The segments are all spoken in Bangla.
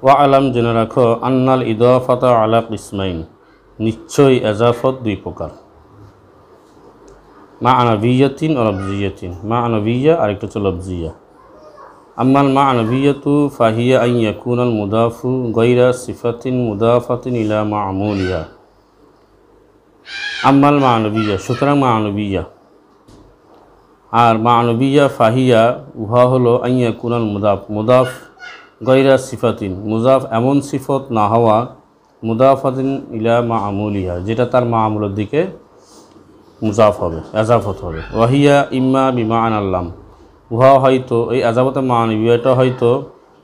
ওয়া আলাম জেনে রাখো আন্নাল ইদাফাতা আলা কিসমাইন, নিশ্চয়ই এজাফত দুই প্রকার, মা'নাবিয়্যাতিন ও লফজিয়্যাতিন। মা'নাবিয়্যা আরেকটা হচ্ছে লফজিয়্যা। আম্মাল মা'নাবিয়্যাতু ফাহিয়া আন ইয়াকুনাল মুদাফু গায়রা সিফাতিন মুদাফাতিন ইলা মা'মুলিহা। আম্মাল মা'নাবিয়্যা, সুতরাং মা'নাবিয়্যা, আর মা'নাবিয়্যা ফাহিয়া উহা হলো আন ইয়াকুনাল মুদাফ, মুদাফ গায়রা সিফাতিন, মুদাফ এমন সিফত না হওয়া, মুদাফাতিন ইলা মা'মুলিহা, যেটা তার মা'মুলের দিকে মুজাফ হবে, এজাফত হবে। ওয়াহিয়া ইম্মা বিমা'নাল লাম, উহা হয়তো এই এজাফতের মা'নাবিয়্যাটা হয়তো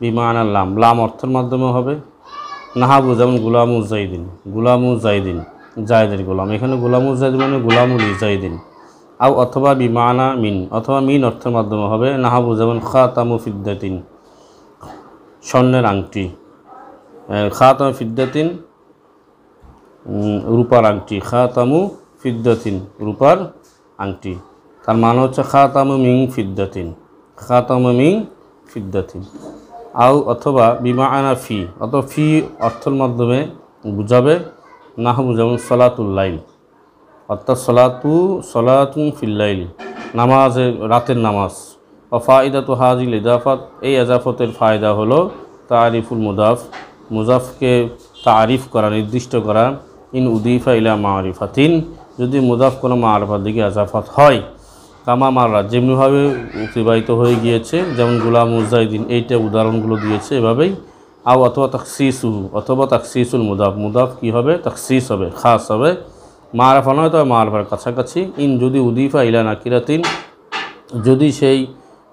বিমা'নাল লাম, লাম অর্থের মাধ্যমে হবে। নাহাবু যেমন গুলামু জাইদিন, গুলামু জাইদিন, জায়দের গোলাম, এখানে গুলামু জাইদিন মানে গুলামুল জাইদিন। আও অথবা বিমা'না মিন, অথবা মিন অর্থের মাধ্যমে হবে। নাহাবু যেমন খাতামু ফিদ্দাতিন, স্বর্ণের আংটি, খাতামু ফিদ্দাতিন রূপার আংটি, খাতামু ফিদ্দাতিন রূপার আংটি, তার মানে হচ্ছে খাতামু মিন ফিদ্দাতিন, খাতামু মিন ফিদ্দাতিন। আও অথবা বিমা'না ফি, অথবা ফি অর্থের মাধ্যমে বুঝাবে। নাহবু যেমন সলাতুল লাইল, অর্থাৎ সলাতুন ফিল লাইল, নামাজের রাতের নামাজ। ও ফায়দাতু হাজিল ইদাফাত, এই এজাফতের ফায়দা হলো তারিফুল মুদাফ, মুজাফকে তারিফ করা, নির্দিষ্ট করা। ইন উদিফা ইলা মারিফাতিন, যদি মুদাফ কোনো মারিফার দিকে এজাফত হয়। কামা মাররা, যেমনিভাবে অতিবাহিত হয়ে গিয়েছে, যেমন গুলামু জাইদিন, এইটা উদাহরণগুলো দিয়েছে এভাবেই। আও অথবা তাখসিসু, অথবা তাখসিসুল মুদাফ, মুদাফ কী হবে, তাখসিস হবে, খাস হবে। মারফা নয় তবে মারফার কাছাকাছি। ইন যদি উদিফা ইলা নাকিরাতিন, যদি সেই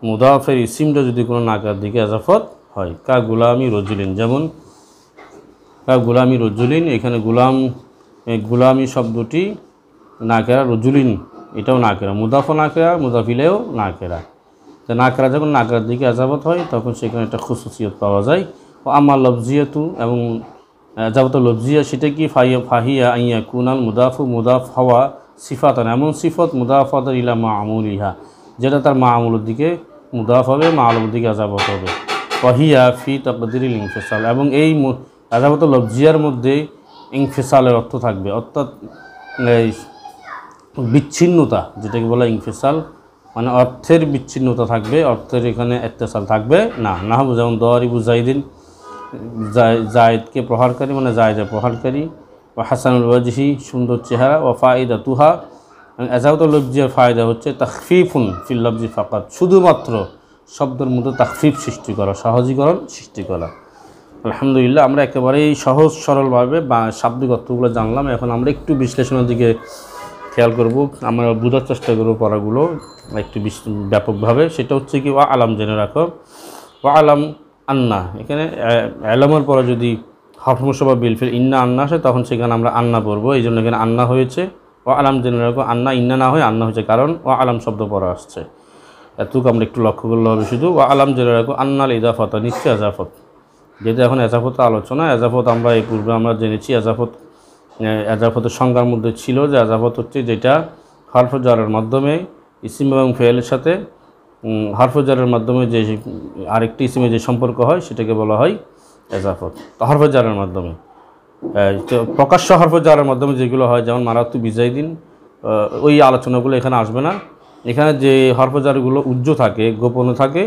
মুদাফের ইসিমটা যদি কোনো নাকার দিকে এজাফত হয়। কা গুলামি রজুলিন, যেমন কা গুলামি রজুলিন, এখানে গুলামি শব্দটি নাকেরা, রজুলিন এটাও নাকেরা, মুদাফও নাকেরা, মুদাফিলেও নাকেরা। তো নাকেরা যখন নাকেরার দিকে এজাফত হয় তখন সেখানে একটা খুসুসিয়ত পাওয়া যায়। ও আমার লফজিয়াতু, এবং এজাফত লফজিয়া সেটা কি, ফাহিয়া আইয়া কুনাল মুদাফু, মুদাফ হওয়া, সিফাতান এমন সিফত, মুদাফাতান ইলা মা'মুলিহা, যেটা তার মা'মুলের দিকে মুদাফ হবে, মা'মুলের দিকে এজাফত হবে। ফাহিয়া ফি তাকদিরিল ইনফিসাল, এবং এই এজাফত লফজিয়ার মধ্যে ইনফিসালের অর্থ থাকবে, অর্থাৎ বিচ্ছিন্নতা, যেটাকে বলা ইনফিসাল, মানে অর্থের বিচ্ছিন্নতা থাকবে, অর্থের এখানে ইত্তেসাল থাকবে না। নাহবু যেমন দারিবু জাইদিন, জায়েদকে প্রহারকারী মানে জায়েদের প্রহারকারী। ও হাসানুল ওয়াজহি, সুন্দর চেহারা। ও ফায়দাতুহা, এজাফতুল লফজিয়ার ফায়দা হচ্ছে তাখফিফুন ফিল লফজি ফাকাত, শুধুমাত্র শব্দের মধ্যে তাখফিফ সৃষ্টি করা, সহজীকরণ সৃষ্টি করা। আলহামদুলিল্লাহ, আমরা একেবারেই সহজ সরলভাবে বা শাব্দিক অর্থগুলো জানলাম। এখন আমরা একটু বিশ্লেষণের দিকে খেয়াল করব, আমরা বোঝার চেষ্টা করব পড়াগুলো একটু ব্যাপকভাবে। সেটা হচ্ছে কি, ওয়া আলাম জেনে রাখো, ওয়া আলাম আন্না, এখানে আলামের পরে যদি হরফ মুশাব্বাহ বিল ফিল ইন্না আন্না আসে তখন সেখানে আমরা আন্না পড়বো, এই জন্য এখানে আন্না হয়েছে। ওয়া আলাম জেনে রাখো, আন্না ইন্না না হয়ে আন্না হয়েছে, কারণ ওয়া আলাম শব্দ পড়া আসছে। এতটুকু আমরা একটু লক্ষ্য করলে হবে শুধু। ওয়া আলাম জেনে রাখো আন্নাল ইদাফাত, নিশ্চয় এজাফত, যেহেতু এখন এজাফত আলোচনা। এজাফত আমরা এই পূর্বে আমরা জেনেছি, এজাফতের সংজ্ঞার মধ্যে ছিল যে এজাফত হচ্ছে যেটা হরফ জারের মাধ্যমে ইসিম এবং ফেলের সাথে হরফ জারের মাধ্যমে যে আরেকটি ইসিমে যে সম্পর্ক হয় সেটাকে বলা হয় এজাফত। তো হরফ জারের মাধ্যমে, প্রকাশ্য হরফ জারের মাধ্যমে যেগুলো হয়, যেমন মারাত্তু বিজাইদিন, ওই আলোচনাগুলো এখানে আসবে না। এখানে যে হরফ জারগুলো উজ্জ্ব থাকে, গোপন থাকে,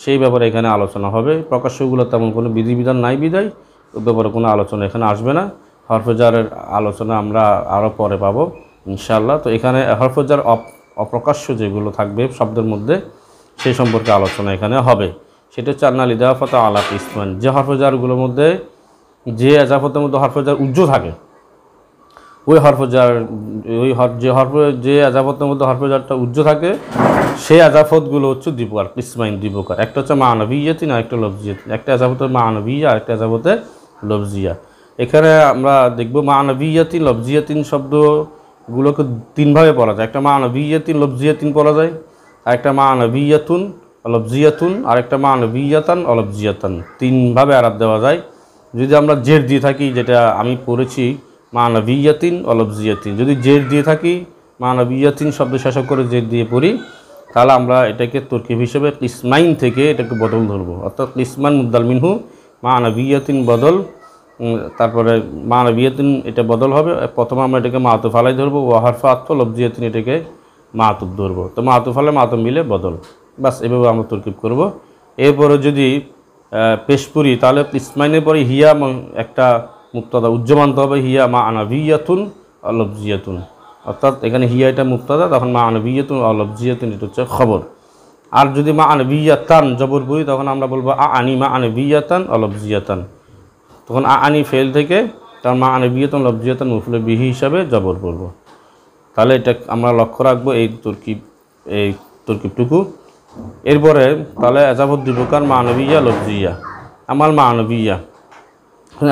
সেই ব্যাপারে এখানে আলোচনা হবে। প্রকাশ্যগুলো তেমন কোনো বিধিবিধান নাই বিধায় ওই ব্যাপারে কোনো আলোচনা এখানে আসবে না। হরফজারের আলোচনা আমরা আরও পরে পাবো ইনশাআল্লাহ। তো এখানে হরফজার অপ্রকাশ্য যেগুলো থাকবে শব্দের মধ্যে, সেই সম্পর্কে আলোচনা এখানে হবে। সেটা হচ্ছে আন্নাল ইদাফাত আলা কিসমান, যে হরফজারগুলোর মধ্যে, যে এজাফতের মধ্যে হরফজার উজ্জ্ব থাকে, ওই হরফজার যে এজাফতের মধ্যে হরফজারটা উজ্জ্ব থাকে, সেই এজাফতগুলো হচ্ছে দ্বিপ্রকার, কিসমাইন দ্বিপ্রকার। একটা হচ্ছে মা'নাবিয়্যাতিন আর একটা লফজিয়াতিন, একটা এজাফতের মা'নাবিয়্যা আর একটা এজাফতের লফজিয়া। এখানে আমরা দেখব মা'নাবিয়্যাতিন লফজিয়াতিন শব্দগুলোকে তিনভাবে পড়া যায়। একটা মা'নাবিয়্যাতিন লফজিয়াতিন পড়া যায়, আর একটা মা'নাবিয়্যাতুন লফজিয়াতুন, আর একটা মা'নাবিয়্যাতান অলফজিয়াতান, তিনভাবে আরাব দেওয়া যায়। যদি আমরা জের দিয়ে থাকি, যেটা আমি পড়েছি মা'নাবিয়্যাতিন অলফজিয়াতিন, যদি জের দিয়ে থাকি, মা'নাবিয়্যাতিন শব্দ শেষক করে জের দিয়ে পড়ি, তাহলে আমরা এটাকে তরকিব হিসেবে কিসমাইন থেকে এটাকে বদল ধরবো, অর্থাৎ কিসমান মুদ্দাল মিনহু মা'নাবিয়াতিন বদল, তারপরে মা'নাবিয়াতিন এটা বদল হবে। প্রথমে আমরা এটাকে মাতুফ আলাই ধরবো, ওয়া হারফে আতফ লফজিয়াতিন এটাকে মাতুফ ধরবো। তো মাতুফ আলাই মাতুফ মিলে বদল, বাস এভাবে আমরা তরকিব করব। এরপরে যদি পেশ করি তাহলে ইসমাইনের পরে হিয়া একটা মুক্তাদা উজ্জ্ব মানতে হবে, হিয়া মা'নাবিয়াতুন লফজিয়াতুন, অর্থাৎ এখানে হিয়া এটা মুক্তাদা, তখন মা'নাবিয়াতুন লফজিয়াতুন এটা হচ্ছে খবর। আর যদি মা'নাবিয়াতান জবর করি তখন আমরা বলবো আনি মা'নাবিয়াতান লফজিয়াতান, তখন আনি ফেল থেকে তার মা'নাবিয়াতুন লফজিয়াতান মফউল বিহি হিসাবে জবর করব। তাহলে এটা আমরা লক্ষ্য রাখবো এই তরকিবটুকু। এরপরে তাহলে এজাবত দুই প্রকার, মা'নাবিয়া লফজিয়া। আমার মা'নাবিয়া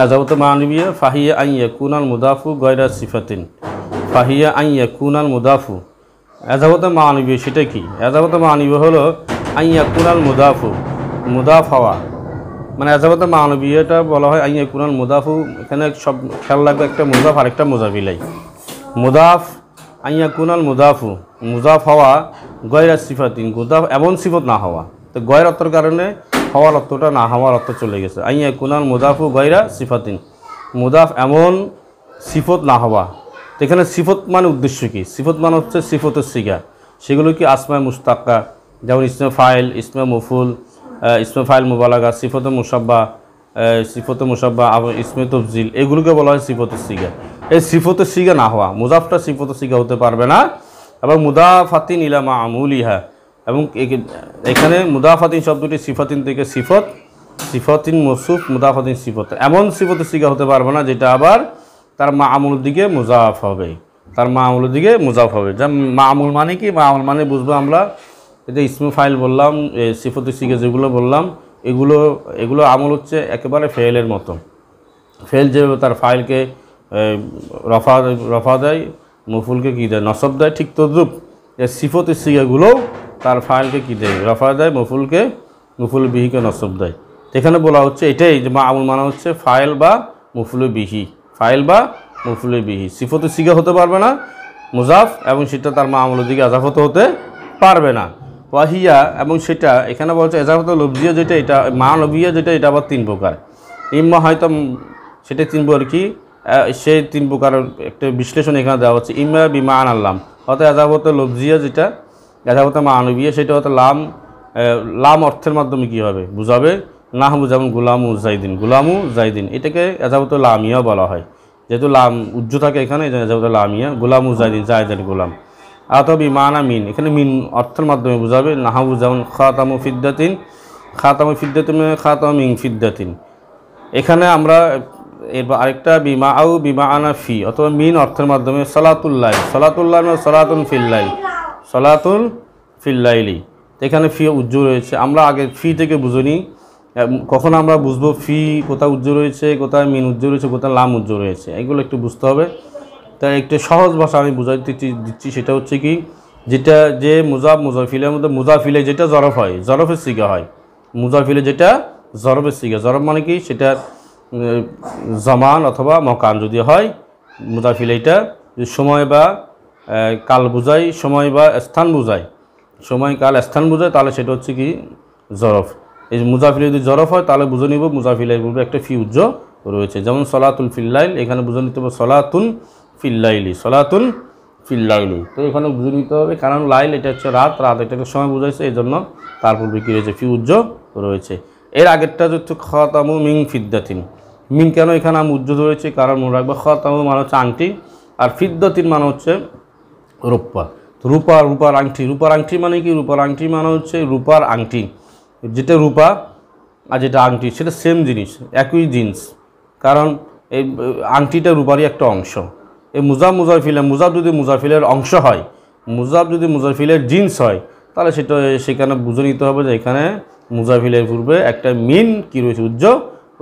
এজাবত মা'নাবিয়া ফাহিয়া আন ইয়াকুনাল মুদাফু গায়রা সিফাতিন, ফাহিয়া আন ইয়াকুনাল মুদাফু। এজাবতে মা'নাবিয়া সেটা কি? এজাবতে মা'নাবিয়া হলো আন ইয়াকুনাল মুদাফু, মুদাফ হওয়া, মানে এজাবতে মা'নাবিয়াটা বলা হয় আন ইয়াকুনাল মুদাফু। এখানে সব খেয়াল লাগবে, একটা মুদাফ আরেকটা মুজাফিলাই। মুদাফ আন ইয়াকুনাল মুদাফু, মুদাফ হওয়া গয়রা সিফাতিন, মুদাফ এমন সিফত না হওয়া। তো গয়ের অর্থের কারণে হওয়ার অর্থটা না হওয়ার অর্থ চলে গেছে। আন ইয়াকুনাল মুদাফু গয়রা সিফাতিন, মুদাফ এমন সিফত না হওয়া। তো এখানে সিফত মানে উদ্দেশ্য কি? সিফত মানে হচ্ছে সিফতের সিগা, সেগুলো কি আসমায়ে মুশতাক্কা, যেমন ইসমে ফাইল, ইসমে মফুল, ইসমে ফাইল মুবালাগা, সিফতে মুসাব্বা, সিফতে মুসাব্বা, ইসমে তফজিল, এগুলোকে বলা হয় সিফতের সিগা। এই সিফতের সিগা না হওয়া, মুজাফটা সিফতের সিগা হতে পারবে না। এবং মুদাফাতিন ইলা মা'মুলিহা, এবং এখানে মুদাফাতিন শব্দটি সিফাতিন থেকে সিফত, সিফাতিন মৌসুফ, মুদাফাতিন সিফত, এমন সিফতের সিগা হতে পারবে না যেটা আবার তার মা'মুলের দিকে মুজাফ হবে, তার মা'মুলের দিকে মুজাফ হবে। যা মা'মুল মানে কি? মা'মুল মানে বুঝবো আমরা, এটা ইসমে ফাইল বললাম, সিফতের সিগা যেগুলো বললাম, এগুলো আমল হচ্ছে একেবারে ফেলের মতো। ফেল যেভাবে তার ফাইলকে রফা দেয়, মফুলকে কী দেয়? নসব দেয়। ঠিক তদ্রূপ সিফতের সিগাগুলোও তার ফাইলকে কী দেয়? রফা দেয়, মফুল বিহিকে নসব দেয়। এখানে বলা হচ্ছে এটাই যে মা'মুল মানে হচ্ছে ফাইল বা মফুল বিহি, ফাইল বা মফুল বিহি। সিফতের সিগা হতে পারবে না মুজাফ, এবং সেটা তার মা'মুলের দিকে এজাফত হতে পারবে না। ওয়াহিয়া, এবং সেটা এখানে বলছে এজাফত লফজিয়া যেটা, এটা মা'নাবিয়া যেটা, এটা আবার তিন প্রকার। ইম্মা হয়তো সেটা তিন প্রকার কি, সেই তিন প্রকারের একটা বিশ্লেষণ এখানে দেওয়া হচ্ছে। ইম্মা বিমা'ন আল্লাম, অর্থাৎ এজাবত লফজিয়া যেটা, এজাবত মা'নাবিয়া সেটা হয়তো লাম অর্থের মাধ্যমে কী হবে? বুঝাবে। নাহবু যেমন গুলামু জাইদিন, গুলামু জাইদিন, এটাকে এজাবত লামিয়া বলা হয়, যেহেতু লাম উজ্জ থাকে এখানে, এজাবত লামিয়া, গুলামু জাইদিন, জাইদিন গুলাম। অথবা বিমানা মিন, এখানে মিন অর্থের মাধ্যমে বুঝাবে। নাহবু যেমন খাতামু ফিদ্দাতিন, খাতামু ফিদ্দাতিন খাতামু মিন ফিদ্দাতিন। এখানে আমরা এরপর আরেকটা বিমা আউ বিমা আনা ফি, অথবা মিন অর্থের মাধ্যমে সালাতুল্লাহ, সালাতুল্লাহ সালাতুন ফিল্লাইল, সালাতুল ফিল্লাইলি, এখানে ফি উজ্জ রয়েছে। আমরা আগে ফি থেকে বুঝিনি, কখন আমরা বুঝবো ফি কোথায় উজ্জ রয়েছে, কোথায় মিন উজ্জ রয়েছে, কোথায় লাম উজ্জ রয়েছে, এগুলো একটু বুঝতে হবে। তাই একটু সহজ ভাষা আমি বুঝাইতে দিচ্ছি, সেটা হচ্ছে কি, যেটা যে মুজাফিলের মধ্যে মুজাফিলে যেটা জরফ হয়, জরফের সিগা হয়। মুজাফিলে যেটা জরফের সিগা, জরফ মানে কি? সেটা জমান অথবা মকান যদি হয়, মুজাফিল এটা যদি সময় বা কাল বোঝায়, সময় বা স্থান বোঝায়, সময় কাল স্থান বোঝায়, তাহলে সেটা হচ্ছে কি জরফ। এই মুজাফিলে যদি জরফ হয় তাহলে বুঝে নিব মুজাফিলের পূর্বে একটা ফি উজ্জ রয়েছে। যেমন সলাতুল ফিল্লাইল, এখানে বুঝে নিতে হবে সলাতুন ফিল্লাইলি, সলাতুন ফিল্লাইলি। তো এখানে বুঝে নিতে হবে, কারণ লাইল এটা হচ্ছে রাত, রাত এটাকে সময় বোঝাইছে, এই জন্য তার পূর্বে কী রয়েছে? ফি উজ্জ রয়েছে। এর আগেরটা হচ্ছে খাতামু মিন ফিদ্দাতিন। মিন কেন এখানে আমি উজ্জ রয়েছে? কারণ মনে রাখবে খাতামু মানে হচ্ছে আংটি, আর ফিদ্দাতিন মানে হচ্ছে রূপা। রূপার আংটি, রূপার আংটি মানে কি? রূপার আংটি মানে হচ্ছে রূপার আংটি, যেটা রূপা আর যেটা আংটি সেটা সেম জিনিস, একই জিনিস, কারণ এই আংটিটা রূপারই একটা অংশ। এই মুজাফ যদি মুজাফিলের অংশ হয়, যদি মুজাফিলের জিন্স হয়, তাহলে সেখানে বুঝে নিতে হবে যে এখানে মুজাফিলের পূর্বে একটা মিন কি রয়েছে? উজ্জ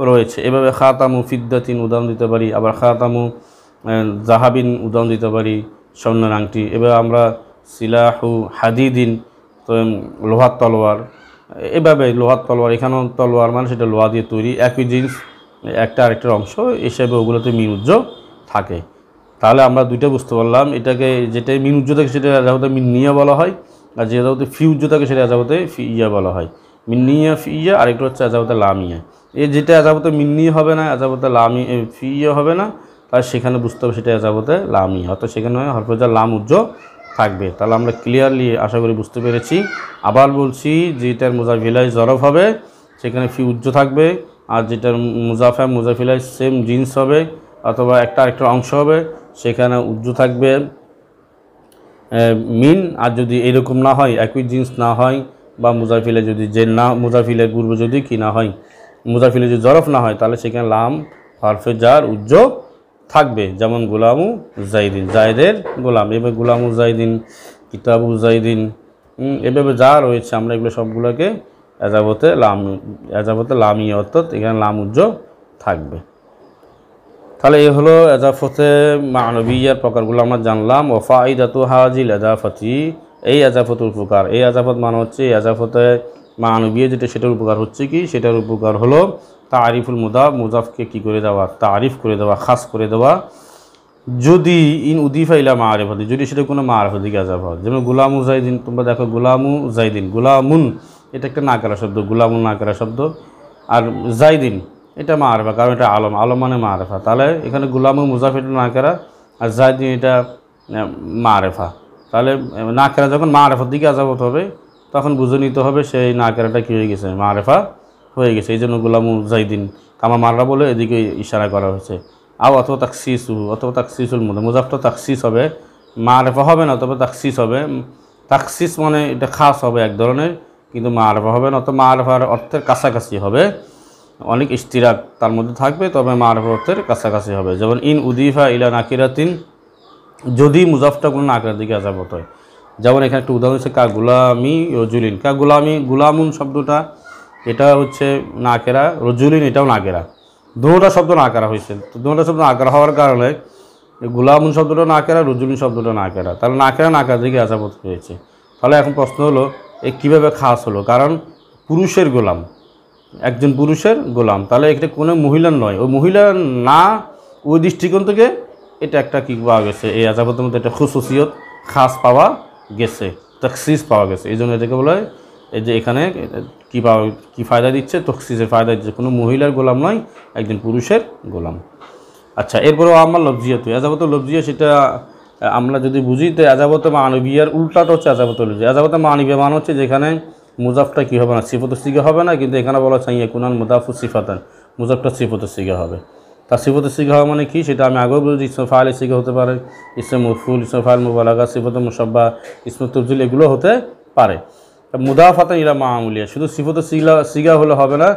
রয়েছে। এভাবে খাতামু ফিদ্দাতিন উদাহরণ দিতে পারি, আবার খাতামু জাহাবিন উদাহরণ দিতে পারি, স্বর্ণের আংটি। এভাবে আমরা সিলাহু হাদিদিন, তো লোহার তলোয়ার, এভাবে লোহার তলোয়ার, এখানেও তলোয়ার মানে সেটা লোহা দিয়ে তৈরি, একই জিনিস, একটা আরেকটার অংশ হিসেবে ওগুলোতে মিন উজ্জ থাকে। তাহলে আমরা দুইটা বুঝতে পারলাম, এটাকে যেটা মিন উজ্জ থাকে সেটা এজাবতে মিন নিয়া বলা হয়, আর যে এজাবতে ফি উজ্জ থাকে সেটা এজাবতে ফি ইয়া বলা হয়। মিন নিয়া ফি ইয়া, আরেকটা হচ্ছে এজাবতে লামিয়া। এই যেটা এজাবতে মিন্নি হবে না, এজাবতে লামি ফিও হবে না, তাহলে সেখানে বুঝতে হবে সেটা এজাবতে লামি, অর্থাৎ সেখানে হরফে জার লাম উজ্জ থাকবে। তাহলে আমরা ক্লিয়ারলি আশা করি বুঝতে পেরেছি। আবার বলছি, যেটার মুজাফ ইলাইহি জরফ হবে সেখানে ফি উজ্জ থাকবে, আর যেটার মুজাফ ইলাইহি সেম জিন্স হবে অথবা একটা আরেকটা অংশ হবে সেখানে উজ্জ থাকবে মিন। আর যদি এরকম না হয়, একই জিন্স না হয়, বা মুজাফ ইলাইহি যদি যে না মুজাফ ইলাইহির পূর্বে যদি কি না হয়, মুজাফ ইলাইহি যদি জরফ না হয়, তাহলে সেখানে লাম হরফে জার উজ্জ থাকবে। যেমন গোলামু জাইদিন, জায়দের গোলাম, এভাবে গোলামু জাইদিন, কিতাবু জাইদিন, এভাবে যা রয়েছে আমরা এগুলো সবগুলোকে এজাবতে লামি, অর্থাৎ এখানে লাম উজ্জ থাকবে। তাহলে এই হলো এজাফতে মানবিয়ার প্রকারগুলো আমরা জানলাম। ও ফাইদাতু হাজিল এজাফতি, এই এজাফতের উপকার, এই এজাফত মানে হচ্ছে এজাফতে মানবিয়া যেটা সেটার উপকার হচ্ছে কি, সেটার উপকার হলো তারিফুল মুদাফ, মুজাফকে কী করে দেওয়া, তারিফ করে দেওয়া, খাস করে দেওয়া। যদি ইন উদিফা ইলা মারিফাতি, যদি সেটা কোনো মারিফাতিকে এজাফা হয়, যেমন গোলামু জাইদিন, তোমরা দেখো গোলামু জাইদিন, গোলামুন এটা একটা নাকেরা শব্দ, গোলামুন নাকেরা শব্দ, আর জাইদিন এটা মারিফা, কারণ এটা আলম, আলম মানে মারিফা। তাহলে এখানে গোলামু মুজাফ এটা নাকেরা, আর জাইদিন এটা মারিফা। তাহলে নাকেরা যখন মারিফার দিকে এজাফত হবে তখন বুঝে নিতে হবে সেই নাকেরাটা কী হয়ে গেছে, মারিফা হয়ে গেছে। এই জন্য গোলামু জাইদিন কামা মাররা বলে এদিকে ইশারা করা হয়েছে। অথবা তাকসিসু, অথবা তাকসিসুল মুজাফটা তাকসিস হবে, মারিফা হবে না, তবে তাকসিস হবে। তাকসিস মানে এটা খাস হবে এক ধরনের, কিন্তু মারিফা হবে না, অথবা মারিফার অর্থের কাছাকাছি হবে, অনেক ইস্তিরাক তার মধ্যে থাকবে, তবে মারিফার অর্থের কাছাকাছি হবে। যেমন ইন উদিফা ইলা নাকিরাতিন, যদি মুজাফটা কোনো নাকিরার দিকে এজাফত হয়। যেমন এখানে একটা উদাহরণ হচ্ছে কা গুলামি রজুলিন, কা গুলামি, গুলামুন শব্দটা এটা হচ্ছে নাকেরা, রজুলিন এটাও নাকেরা, দুটা শব্দ নাকেরা হয়েছে। তো দুটা শব্দ নাকেরা হওয়ার কারণে গুলামুন শব্দটা নাকেরা, রজুলিন শব্দটা নাকেরা, তাহলে নাকেরা দিকে এজাফত হয়েছে। তাহলে এখন প্রশ্ন হলো এ কীভাবে খাস হলো, কারণ পুরুষের গোলাম, একজন পুরুষের গোলাম, তাহলে এটা কোনো মহিলার নয়, ওই মহিলার না, ওই দৃষ্টিকোণ থেকে এটা একটা কী পাওয়া গেছে, এই এজাফতের মধ্যে একটা খুসুসিয়ত খাস পাওয়া গেছে, তাকসিস পাওয়া গেছে। এই জন্য এটাকে বলা হয়, এই যে এখানে কী ফায়দা দিচ্ছে, তখসিসের ফায়দা দিচ্ছে, কোনো মহিলার গোলাম নয়, একজন পুরুষের গোলাম। আচ্ছা, এরপরেও আমার লফজিয়াত, এজাবত লফজিয়া সেটা আমরা যদি বুঝি তো এজাবত মানবিয়ার উল্টাটা হচ্ছে এজাবত লফজিয়া। এজাবত মানবিয়া মানে হচ্ছে যেখানে মুজাফটা কী হবে না, সিফাতুস সিগা হবে না, কিন্তু এখানে বলা হচ্ছে ইয়াকুনান মুদাফু সিফাতান, মুজাফটা সিফাতুস সিগা হবে। তার সিফাতুস সিগা হওয়া মানে কি সেটা আমি আগেও বলেছি, ইসমে ফাইল সিগা হতে পারে, ইসমে মফউল, ইসমে ফাইল মুবালাগা, সিফাতুল মুশাব্বা, ইসমে তাফজিল, এগুলো হতে পারে। মুদাফাতান ইলা মামুলিয়া, শুধু সিফাতুস সিগা হলে হবে না,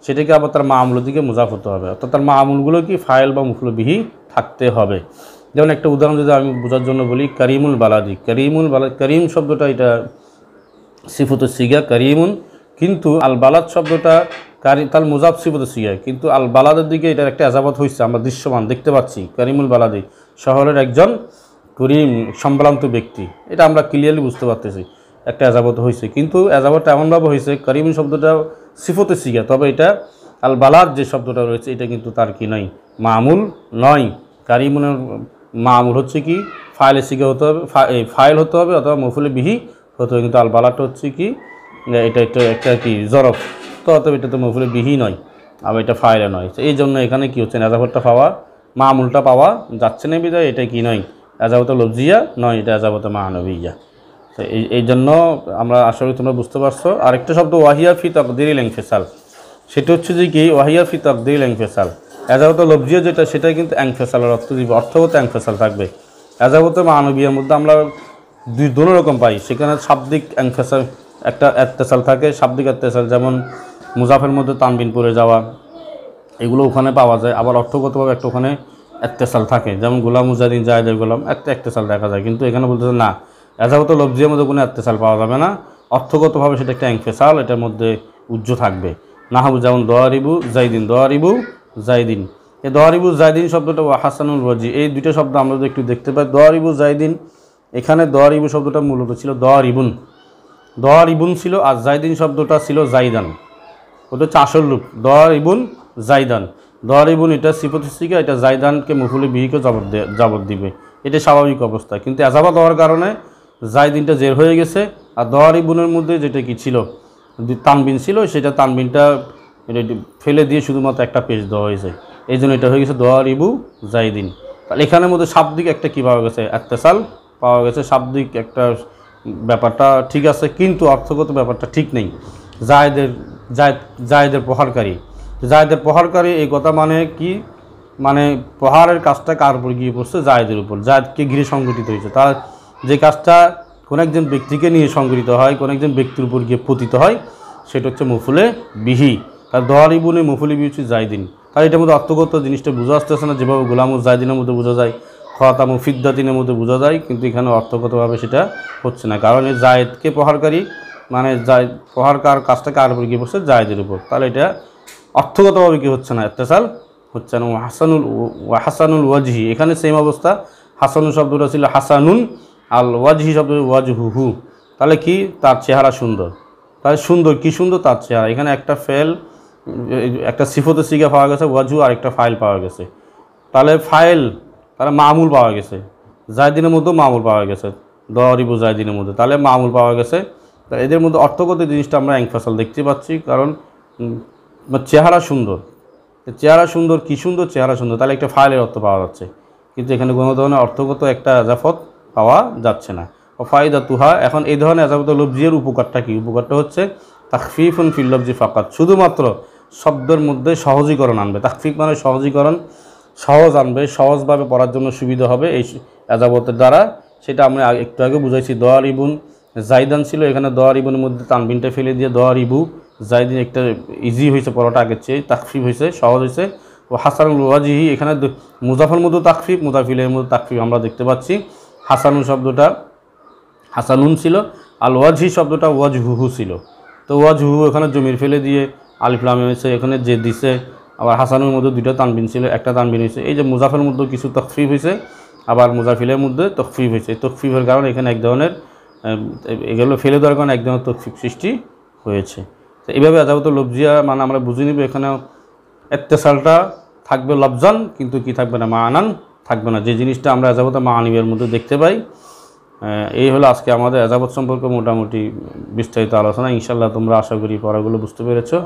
সেটাকে আবার তার মামুলের দিকে মুজাফ হতে হবে, অর্থাৎ তার মামুলগুলো কি ফাইল বা মফউল বিহি থাকতে হবে। যেমন একটা উদাহরণ যদি আমি বোঝার জন্য বলি, করিমুল বালাদি, করিম শব্দটা এটা সিফাতুস সিগা করিমুন, কিন্তু আল বালাদ শব্দটা তার মুজাফ সিফাতুস সিগা, কিন্তু আল বালাদের দিকে এটার একটা এজাবত হয়েছে, আমরা দৃশ্যমান দেখতে পাচ্ছি। করিমুল বালাদি শহরের একজন করিম সম্ভ্রান্ত ব্যক্তি, এটা আমরা ক্লিয়ারলি বুঝতে পারতেছি, একটা এজাবত হয়েছে। কিন্তু এজাবতটা এমনভাবে হয়েছে, করিম শব্দটা সিফাতুস সিগা, তবে এটা আল বালাদ যে শব্দটা রয়েছে এটা কিন্তু তার কি নয়, মামুল নয়। কারিমুনের মামুল হচ্ছে কি, ফাইলে সিগা হতে হবে, ফাইল হতে হবে, অথবা মফুলে বিহি হতে হবে, কিন্তু আল বালাদটা হচ্ছে কি, এটা একটা কি জরফ, তো অথবা এটা তো মফুলে বিহি নয়, আবার এটা ফাইলে নয়। এই জন্য এখানে কি হচ্ছে, এজাবতটা পাওয়া, মামুলটা পাওয়া যাচ্ছে না, বিদায় এটা কি নয়, এজাবত লফজিয়া নয়, এটা এজাবত মানবিয়া। তো এই জন্য আমরা আশা করি তোমরা বুঝতে পারছো। আরেকটা শব্দ ওয়াহিয়া ফি তাকদিরিল ইনফিসাল, সেটা হচ্ছে যে কি, ওয়াহিয়া ফি তাকদিরিল ইনফিসাল, এজাবত লফজিয়া যেটা সেটা কিন্তু ইনফিসালের অর্থগত ইনফিসাল থাকবে। এজাবত মানবিয়ার মধ্যে আমরা দুই রকম পাই, সেখানে শাব্দিক ইনফিসাল একটা ইত্তেসাল থাকে, শাব্দিক ইত্তেসাল, যেমন মুজাফের মধ্যে তানবিন পড়ে যাওয়া, এগুলো ওখানে পাওয়া যায়। আবার অর্থগতভাবে একটা ওখানে ইত্তেসাল থাকে, যেমন গোলাম মুজাহিদিন জায়েদের গোলাম, একটা ইত্তেসাল দেখা যায়, কিন্তু এখানে বলতেছে না, এজাবত লফজিয়ার মধ্যে কোনো ইত্তেসাল পাওয়া যাবে না, অর্থগতভাবে সেটা একটা ইনফিসাল, এটার মধ্যে উজ্জ থাকবে। নাহবু যেমন দোয়ারিবু জাইদিন, দোয়ারিবু জাইদিন, এই দোয়ারিবু জাইদিন শব্দটা হাসানুল ওয়াজি, এই দুটো শব্দ আমরা যদি একটু দেখতে পাই, দোয়ারিবু জাইদিন, এখানে দোয়ারিবু শব্দটা মূলত ছিল দোয়ারিবুন ছিল, আর জাইদিন শব্দটা ছিল জাইদান, ওটা হচ্ছে আসল রূপ, দোয়ারিবুন জাইদান, দোয়ারিবুন এটা সিফাতুস সিগা, এটা জাইদানকে মফুলে বিহিকে জবাব দিবে, এটা স্বাভাবিক অবস্থা। কিন্তু এজাবত হওয়ার কারণে জাইদিনটা জের হয়ে গেছে, আর দোয়ারিবুনের মধ্যে যেটা কি ছিল, তানবিন ছিল, সেটা তানবিনটা এটা একটু ফেলে দিয়ে শুধুমাত্র একটা পেশ দেওয়া হয়েছে, এই জন্য এটা হয়ে গেছে দোয়ারিবু জাইদিন। তাহলে এখানের মধ্যে শাব্দিক একটা কী পাওয়া গেছে, ইত্তেসাল পাওয়া গেছে, শাব্দিক একটা ব্যাপারটা ঠিক আছে, কিন্তু অর্থগত ব্যাপারটা ঠিক নেই। জায়েদের প্রহারকারী, জায়েদের প্রহারকারী এই কথা মানে কি, মানে প্রহারের কাজটা কার উপর গিয়ে পড়ছে, জায়েদের উপর, জায়েদকে ঘিরে সংগঠিত হয়েছে। তার যে কাজটা কোনো একজন ব্যক্তিকে নিয়ে সংগঠিত হয়, কোনো একজন ব্যক্তির উপর গিয়ে পতিত হয়, সেটা হচ্ছে মফুলে বিহি। তার দোয়ারিবুনে মফুলে বিহি হচ্ছে জাইদিন। তার এটার মধ্যে অর্থগত জিনিসটা বোঝা আসতেছে না, যেভাবে গোলামুজ জাইদিনের মধ্যে বোঝা যায়, খতামু ফিদ্দাতিনের মধ্যে বোঝা যায়, কিন্তু এখানে অর্থগতভাবে সেটা হচ্ছে না। কারণ এই জায়েদকে প্রহারকারী মানে প্রহারকার কাজটা কার উপর গিয়ে পড়ছে, জায়েদের উপর। তাহলে এটা অর্থগতভাবে কি হচ্ছে না, ইত্তেসাল হচ্ছে না। হাসানুল ওয়াজহি, এখানে সেম অবস্থা, হাসানুল শব্দটা ছিল হাসানুন, আল ওয়াজহি শব্দ ওয়াজহুহু, তাহলে কি তার চেহারা সুন্দর। তাহলে সুন্দর কি সুন্দর তার চেহারা, এখানে একটা ফেল একটা সিফতে সিগা পাওয়া গেছে, ওয়াজহু আর একটা ফাইল পাওয়া গেছে। তাহলে ফাইল তাহলে মামুল পাওয়া গেছে, জায়দিনের মধ্যেও মামুল পাওয়া গেছে, দরিবু জায়দিনের মধ্যে, তাহলে মামুল পাওয়া গেছে। তা এদের মধ্যে অর্থগত জিনিসটা আমরা ইনফাসাল দেখতে পাচ্ছি, কারণ চেহারা সুন্দর, চেহারা সুন্দর কি সুন্দর, চেহারা সুন্দর, তাহলে একটা ফাইলের অর্থ পাওয়া যাচ্ছে, কিন্তু এখানে কোনো ধরনের অর্থগত একটা এজাফত পাওয়া যাচ্ছে না। ও ফায়দা তুহা, এখন এই ধরনের এজাফত লফজির উপকারটা কি, উপকারটা হচ্ছে তাখফিফুন ফিল লফজি ফাকাত, শুধুমাত্র শব্দের মধ্যে সহজীকরণ আনবে। তাখফিফ মানে সহজীকরণ, সহজ আনবে, সহজভাবে পড়ার জন্য সুবিধা হবে এই এজাবতের দ্বারা। সেটা আমরা একটু আগে বুঝাইছি। দোয়ারিবুন জাইদান ছিল, এখানে দোয়ারিবুনের মধ্যে তানবিনটা ফেলে দিয়ে দোয়ারিবু জাইদিন একটা ইজি হয়েছে, পড়াটা আগের চেয়ে তাকফিফ হয়েছে, সহজ হয়েছে। ও হাসানুল ওয়াজহি, এখানে মুজাফর মধ্যে তাকফিফ, মুজাফিলের মধ্যে তাকফিফ আমরা দেখতে পাচ্ছি। হাসানুন শব্দটা হাসানুন ছিল, আল ওয়াজহি শব্দটা ওয়াজহুহু ছিল। তো ওয়াজহুহু এখানে জমির ফেলে দিয়ে আলিফ লাম হয়েছে, এখানে যে দিছে। আবার হাসানুর মধ্যে দুইটা তানবিন ছিল, একটা তানবিন হয়েছে। এই যে মুজাফের মধ্যে কিছু তকফিফ হয়েছে, আবার মুজাফিলের মধ্যে তকফিফ হয়েছে। তকফিফের কারণে এখানে এক ধরনের এগুলো ফেলে দেওয়ার কারণে এক ধরনের তকফিফ সৃষ্টি হয়েছে। তো এইভাবে আজাবত লফজিয়া মানে আমরা বুঝে নিব, এখানে ইত্তেসালটা থাকবে লফজান, কিন্তু কি থাকবে না, মানান থাকবে না, যে জিনিসটা আমরা আজাবত মানিবের মধ্যে দেখতে পাই। এই হলো আজকে আমাদের আজাবত সম্পর্কে মোটামুটি বিস্তারিত আলোচনা। ইনশাআল্লাহ তোমরা আশা করি পড়াগুলো বুঝতে পেরেছো।